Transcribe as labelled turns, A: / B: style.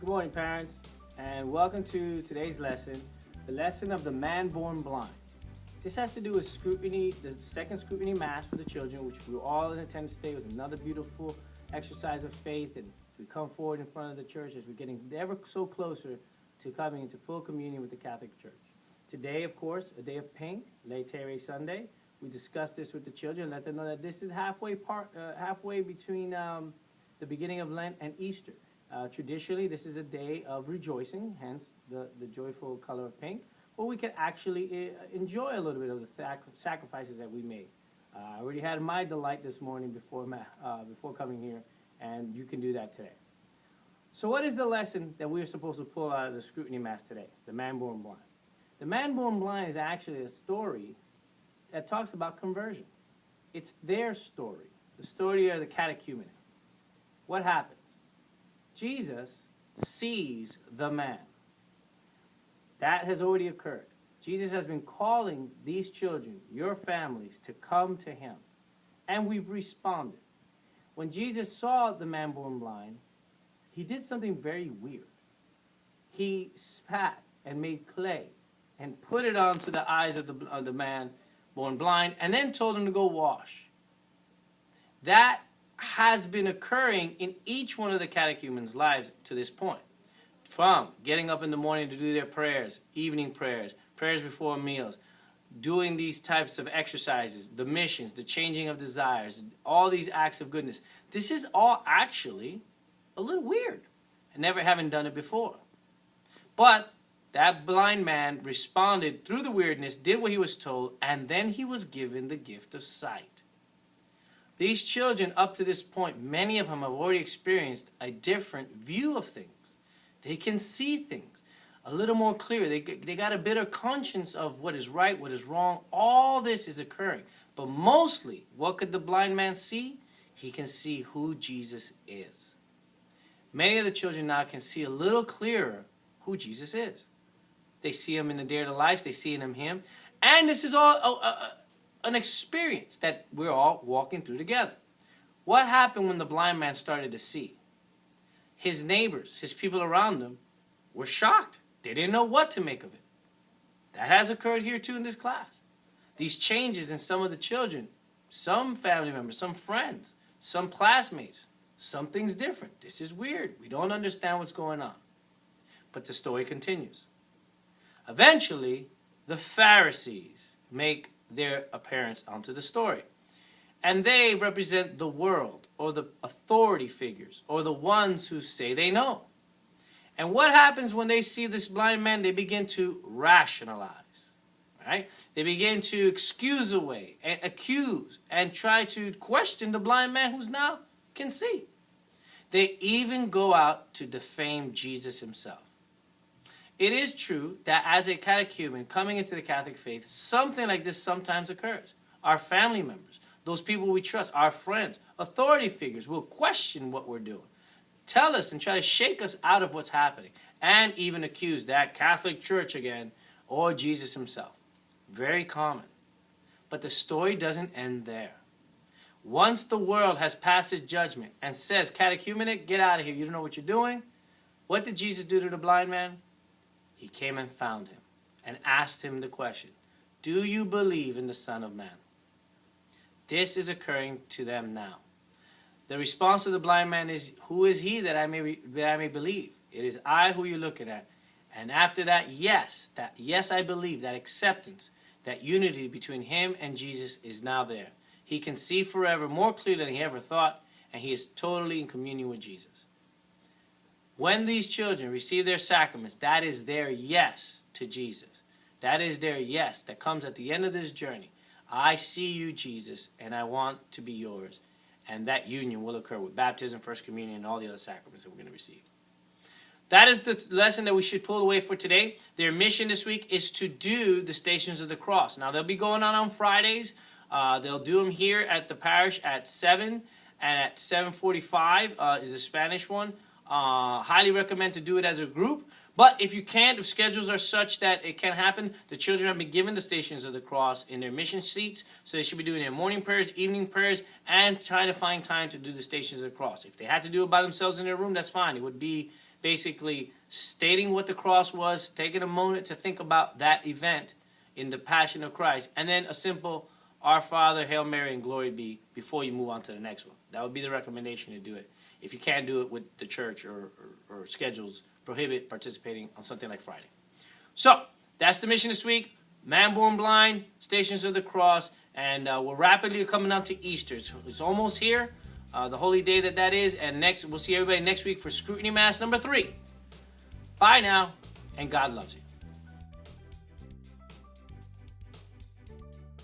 A: Good morning, parents, and welcome to today's lesson, the lesson of the man born blind. This has to do with Scrutiny, the second Scrutiny Mass for the children, which we were all in attendance today. It was another beautiful exercise of faith, and we come forward in front of the church as we're getting ever so closer to coming into full communion with the Catholic Church. Today, of course, a day of pink, Laetare Sunday. We discussed this with the children, let them know that this is halfway between the beginning of Lent and Easter. Traditionally, this is a day of rejoicing, hence the joyful color of pink, where we can actually enjoy a little bit of the sacrifices that we made. I already had my delight this morning before coming here, and you can do that today. So what is the lesson that we're supposed to pull out of the Scrutiny Mass today, the man born blind? The man born blind is actually a story that talks about conversion. It's their story, the story of the catechumenate. What happens? Jesus sees the man. That has already occurred. Jesus has been calling these children, your families, to come to him. And we've responded. When Jesus saw the man born blind, he did something very weird. He spat and made clay and put it onto the eyes of the man born blind, and then told him to go wash. That has been occurring in each one of the catechumens' lives to this point. From getting up in the morning to do their prayers, evening prayers, prayers before meals, doing these types of exercises, the missions, the changing of desires, all these acts of goodness. This is all actually a little weird, never having done it before. But that blind man responded through the weirdness, did what he was told, and then he was given the gift of sight. These children, up to this point, many of them have already experienced a different view of things. They can see things a little more clear. They got a better conscience of what is right, what is wrong. All this is occurring. But mostly, what could the blind man see? He can see who Jesus is. Many of the children now can see a little clearer who Jesus is. They see him in the day-to-day lives. They see in him. And this is all an experience that we're all walking through together. What happened when the blind man started to see? His neighbors, his people around him, were shocked. They didn't know what to make of it. That has occurred here too in this class. These changes in some of the children, some family members, some friends, some classmates, something's different. This is weird. We don't understand what's going on. But the story continues. Eventually, the Pharisees make their appearance onto the story. And they represent the world, or the authority figures, or the ones who say they know. And what happens when they see this blind man? They begin to rationalize. Right? They begin to excuse away, and accuse, and try to question the blind man who's now can see. They even go out to defame Jesus himself. It is true that as a catechumen coming into the Catholic faith, something like this sometimes occurs. Our family members, those people we trust, our friends, authority figures will question what we're doing, tell us and try to shake us out of what's happening, and even accuse that Catholic Church again or Jesus himself. Very common. But the story doesn't end there. Once the world has passed its judgment and says, catechumenate, get out of here, you don't know what you're doing, what did Jesus do to the blind man? He came and found him and asked him the question, do you believe in the Son of Man? This is occurring to them now. The response of the blind man is, who is he that I may believe? It is I who you're looking at. And after that, yes, I believe, that acceptance, that unity between him and Jesus is now there. He can see forever more clearly than he ever thought, and he is totally in communion with Jesus. When these children receive their sacraments, that is their yes to Jesus. That is their yes that comes at the end of this journey. I see you, Jesus, and I want to be yours. And that union will occur with baptism, First Communion, and all the other sacraments that we're going to receive. That is the lesson that we should pull away for today. Their mission this week is to do the Stations of the Cross. Now, they'll be going on Fridays. They'll do them here at the parish at 7, and at 7:45 is the Spanish one. Highly recommend to do it as a group. But if you can't, if schedules are such that it can't happen, the children have been given the Stations of the Cross in their mission seats, so they should be doing their morning prayers, evening prayers, and trying to find time to do the Stations of the Cross. If they had to do it by themselves in their room, that's fine. It would be basically stating what the cross was, taking a moment to think about that event in the Passion of Christ, and then a simple Our Father, Hail Mary, and Glory Be before you move on to the next one. That would be the recommendation to do it. If you can't do it with the church or schedules prohibit participating on something like Friday. So, that's the mission this week. Man Born Blind, Stations of the Cross, and we're rapidly coming up to Easter. It's almost here, the holy day that is, and we'll see everybody next week for Scrutiny Mass number 3. Bye now, and God loves you.